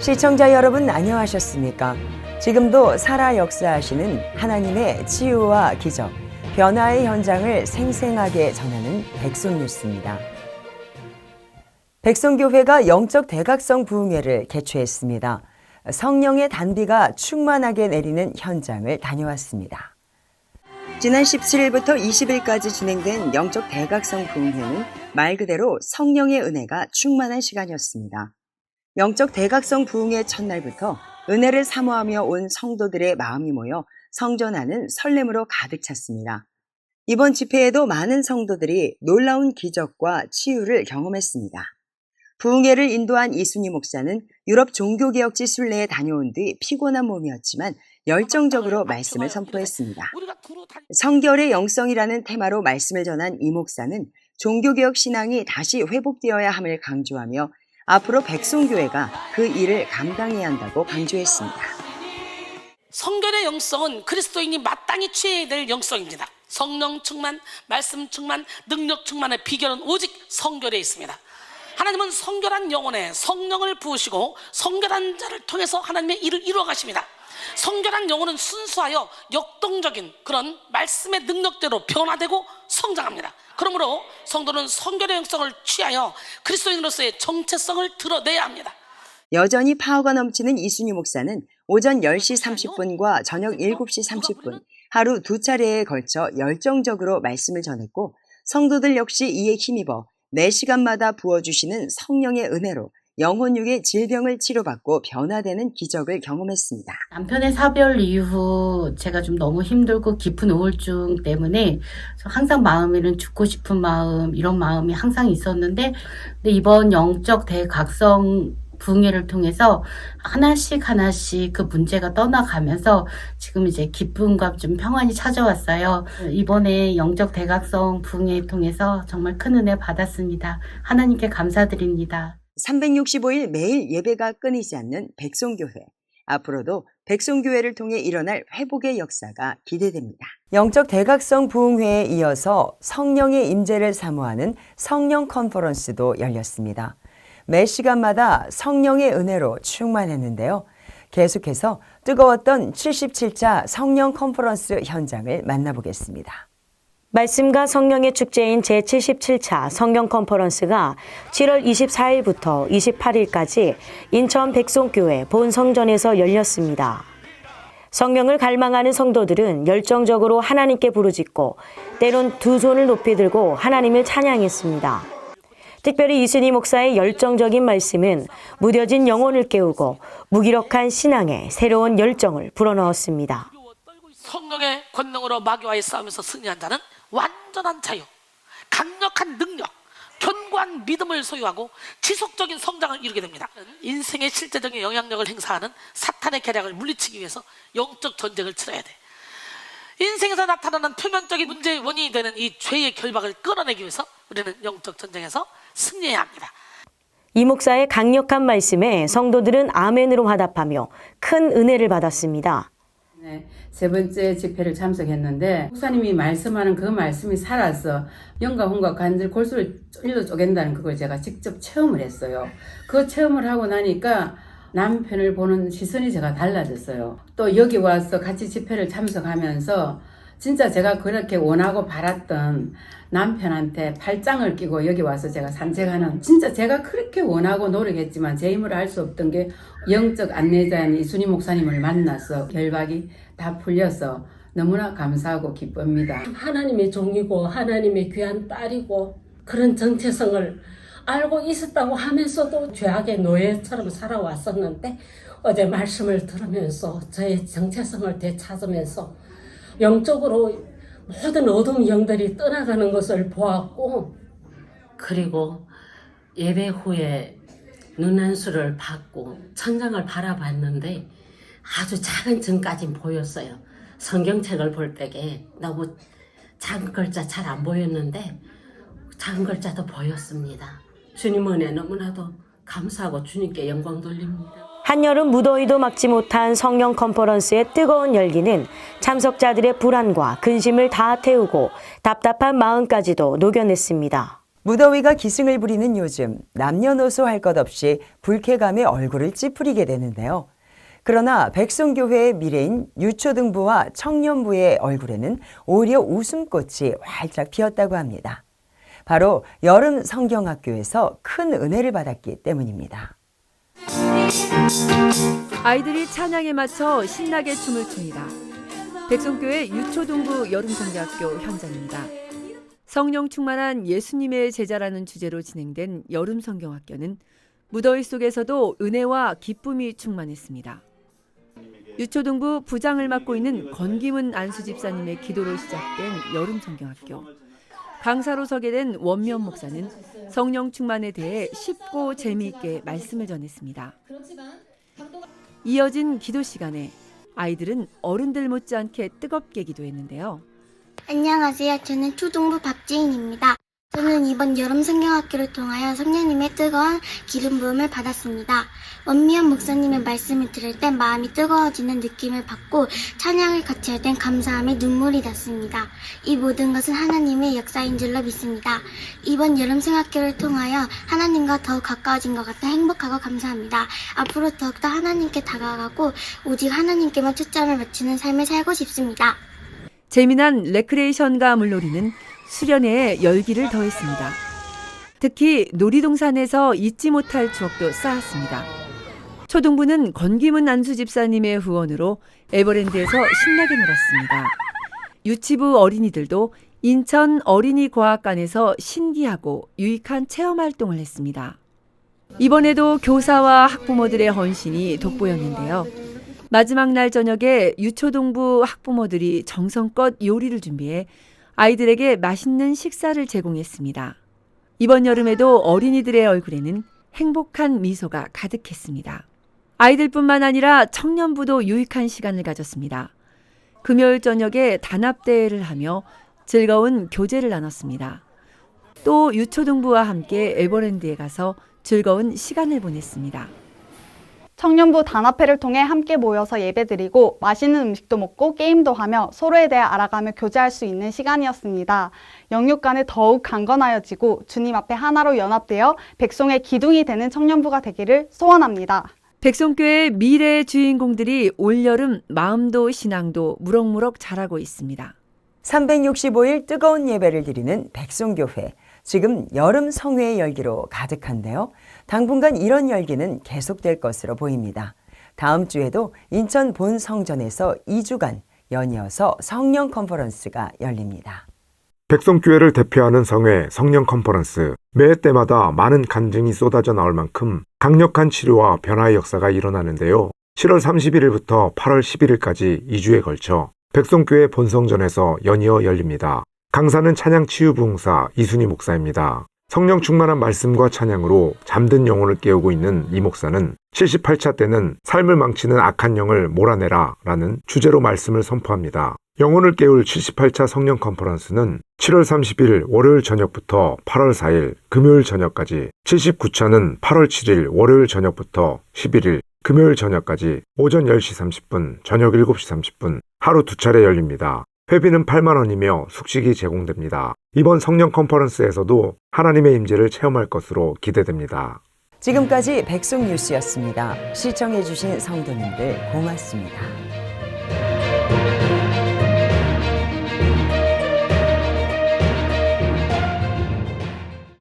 시청자 여러분 안녕하셨습니까? 지금도 살아 역사하시는 하나님의 치유와 기적, 변화의 현장을 생생하게 전하는 백송뉴스입니다. 백송교회가 영적 대각성 부흥회를 개최했습니다. 성령의 단비가 충만하게 내리는 현장을 다녀왔습니다. 지난 17일부터 20일까지 진행된 영적 대각성 부흥회는 말 그대로 성령의 은혜가 충만한 시간이었습니다. 영적 대각성 부흥회 첫날부터 은혜를 사모하며 온 성도들의 마음이 모여 성전하는 설렘으로 가득 찼습니다. 이번 집회에도 많은 성도들이 놀라운 기적과 치유를 경험했습니다. 부흥회를 인도한 이순희 목사는 유럽 종교개혁지 순례에 다녀온 뒤 피곤한 몸이었지만 열정적으로 말씀을 선포했습니다. 성결의 영성이라는 테마로 말씀을 전한 이 목사는 종교개혁 신앙이 다시 회복되어야 함을 강조하며 앞으로 백송교회가 그 일을 감당해야 한다고 강조했습니다. 성결의 영성은 그리스도인이 마땅히 취해야 될 영성입니다. 성령 충만, 말씀 충만, 능력 충만의 비결은 오직 성결에 있습니다. 하나님은 성결한 영혼에 성령을 부으시고 성결한 자를 통해서 하나님의 일을 이루어 가십니다. 성결한 영혼은 순수하여 역동적인 그런 말씀의 능력대로 변화되고 성장합니다. 그러므로 성도는 성결의 영성을 취하여 그리스도인으로서의 정체성을 드러내야 합니다. 여전히 파워가 넘치는 이순희 목사는 오전 10시 30분과 저녁 7시 30분 하루 두 차례에 걸쳐 열정적으로 말씀을 전했고 성도들 역시 이에 힘입어 4시간마다 부어주시는 성령의 은혜로 영혼육의 질병을 치료받고 변화되는 기적을 경험했습니다. 남편의 사별 이후 제가 좀 너무 힘들고 깊은 우울증 때문에 항상 마음에는 죽고 싶은 마음, 이런 마음이 항상 있었는데, 근데 이번 영적 대각성 부흥회를 통해서 하나씩 그 문제가 떠나가면서 지금 이제 기쁨과 좀 평안이 찾아왔어요. 이번에 영적 대각성 부흥회 통해서 정말 큰 은혜 받았습니다. 하나님께 감사드립니다. 365일 매일 예배가 끊이지 않는 백송교회. 앞으로도 백송교회를 통해 일어날 회복의 역사가 기대됩니다. 영적 대각성 부흥회에 이어서 성령의 임재를 사모하는 성령 컨퍼런스도 열렸습니다. 매 시간마다 성령의 은혜로 충만했는데요. 계속해서 뜨거웠던 77차 성령 컨퍼런스 현장을 만나보겠습니다. 말씀과 성령의 축제인 제77차 성령 컨퍼런스가 7월 24일부터 28일까지 인천 백송교회 본성전에서 열렸습니다. 성령을 갈망하는 성도들은 열정적으로 하나님께 부르짖고 때론 두 손을 높이 들고 하나님을 찬양했습니다. 특별히 이순희 목사의 열정적인 말씀은 무뎌진 영혼을 깨우고 무기력한 신앙에 새로운 열정을 불어넣었습니다. 성령의 권능으로 마귀와의 싸움에서 승리한 자는 완전한 자유, 강력한 능력, 견고한 믿음을 소유하고 지속적인 성장을 이루게 됩니다. 인생의 실제적인 영향력을 행사하는 사탄의 계략을 물리치기 위해서 영적 전쟁을 치러야 돼. 인생에서 나타나는 표면적인 문제의 원인이 되는 이 죄의 결박을 끌어내기 위해서 우리는 영적 전쟁에서 승리해야 합니다. 이 목사의 강력한 말씀에 성도들은 아멘으로 화답하며 큰 은혜를 받았습니다. 네, 세 번째 집회를 참석했는데 목사님이 말씀하는 그 말씀이 살아서 영과 혼과 관절 골수를 찔러 쪼갠다는 그걸 제가 직접 체험을 했어요. 그 체험을 하고 나니까 남편을 보는 시선이 제가 달라졌어요. 또 여기 와서 같이 집회를 참석하면서 진짜 제가 그렇게 원하고 바랐던 남편한테 팔짱을 끼고 여기 와서 제가 산책하는, 진짜 제가 그렇게 원하고 노력했지만 제 힘으로 할 수 없던 게 영적 안내자인 이순희 목사님을 만나서 결박이 다 풀려서 너무나 감사하고 기쁩니다. 하나님의 종이고 하나님의 귀한 딸이고 그런 정체성을 알고 있었다고 하면서도 죄악의 노예처럼 살아왔었는데 어제 말씀을 들으면서 저의 정체성을 되찾으면서 영적으로 모든 어둠 영들이 떠나가는 것을 보았고, 그리고 예배 후에 눈한수를 받고 천장을 바라봤는데 아주 작은 점까지 보였어요. 성경책을 볼 때에 너무 작은 글자 잘 안 보였는데 작은 글자도 보였습니다. 주님 은혜 너무나도 감사하고 주님께 영광 돌립니다. 한여름 무더위도 막지 못한 성령 컨퍼런스의 뜨거운 열기는 참석자들의 불안과 근심을 다 태우고 답답한 마음까지도 녹여냈습니다. 무더위가 기승을 부리는 요즘 남녀노소 할 것 없이 불쾌감에 얼굴을 찌푸리게 되는데요. 그러나 백성교회의 미래인 유초등부와 청년부의 얼굴에는 오히려 웃음꽃이 활짝 피었다고 합니다. 바로 여름 성경학교에서 큰 은혜를 받았기 때문입니다. 아이들이 찬양에 맞춰 신나게 춤을 춥니다. 백성교회 유초동부 여름성경학교 현장입니다. 성령 충만한 예수님의 제자라는 주제로 진행된 여름성경학교는 무더위 속에서도 은혜와 기쁨이 충만했습니다. 유초동부 부장을 맡고 있는 권기문 안수집사님의 기도로 시작된 여름성경학교. 강사로 서게 된 원면 목사는 성령 충만에 대해 쉽고 재미있게 말씀을 전했습니다. 이어진 기도 시간에 아이들은 어른들 못지않게 뜨겁게 기도했는데요. 안녕하세요. 저는 초등부 박지인입니다. 저는 이번 여름 성경학교를 통하여 성령님의 뜨거운 기름 부음을 받았습니다. 원미연 목사님의 말씀을 들을 때 마음이 뜨거워지는 느낌을 받고 찬양을 같이 할 땐 감사함에 눈물이 났습니다. 이 모든 것은 하나님의 역사인 줄로 믿습니다. 이번 여름 성경학교를 통하여 하나님과 더욱 가까워진 것 같아 행복하고 감사합니다. 앞으로 더욱더 하나님께 다가가고 오직 하나님께만 초점을 맞추는 삶을 살고 싶습니다. 재미난 레크레이션과 물놀이는 수련회에 열기를 더했습니다. 특히 놀이동산에서 잊지 못할 추억도 쌓았습니다. 초등부는 권기문 안수집사님의 후원으로 에버랜드에서 신나게 놀았습니다. 유치부 어린이들도 인천 어린이과학관에서 신기하고 유익한 체험활동을 했습니다. 이번에도 교사와 학부모들의 헌신이 돋보였는데요. 마지막 날 저녁에 유초동부 학부모들이 정성껏 요리를 준비해 아이들에게 맛있는 식사를 제공했습니다. 이번 여름에도 어린이들의 얼굴에는 행복한 미소가 가득했습니다. 아이들뿐만 아니라 청년부도 유익한 시간을 가졌습니다. 금요일 저녁에 단합대회를 하며 즐거운 교제를 나눴습니다. 또 유초동부와 함께 에버랜드에 가서 즐거운 시간을 보냈습니다. 청년부 단합회를 통해 함께 모여서 예배드리고 맛있는 음식도 먹고 게임도 하며 서로에 대해 알아가며 교제할 수 있는 시간이었습니다. 영육 간에 더욱 강건하여지고 주님 앞에 하나로 연합되어 백성의 기둥이 되는 청년부가 되기를 소원합니다. 백성교회의 미래의 주인공들이 올여름 마음도 신앙도 무럭무럭 자라고 있습니다. 365일 뜨거운 예배를 드리는 백성교회. 지금 여름 성회의 열기로 가득한데요. 당분간 이런 열기는 계속될 것으로 보입니다. 다음 주에도 인천 본성전에서 2주간 연이어서 성령 컨퍼런스가 열립니다. 백성교회를 대표하는 성회 성령 컨퍼런스. 매 때마다 많은 간증이 쏟아져 나올 만큼 강력한 치료와 변화의 역사가 일어나는데요. 7월 31일부터 8월 11일까지 2주에 걸쳐 백성교회 본성전에서 연이어 열립니다. 강사는 찬양치유부흥사 이순희 목사입니다. 성령 충만한 말씀과 찬양으로 잠든 영혼을 깨우고 있는 이 목사는 78차 때는 삶을 망치는 악한 영을 몰아내라 라는 주제로 말씀을 선포합니다. 영혼을 깨울 78차 성령 컨퍼런스는 7월 30일 월요일 저녁부터 8월 4일 금요일 저녁까지, 79차는 8월 7일 월요일 저녁부터 11일 금요일 저녁까지 오전 10시 30분, 저녁 7시 30분 하루 2차례 열립니다. 회비는 8만 원이며 숙식이 제공됩니다. 이번 성령 컨퍼런스에서도 하나님의 임재를 체험할 것으로 기대됩니다. 지금까지 백성뉴스였습니다. 시청해주신 성도님들 고맙습니다.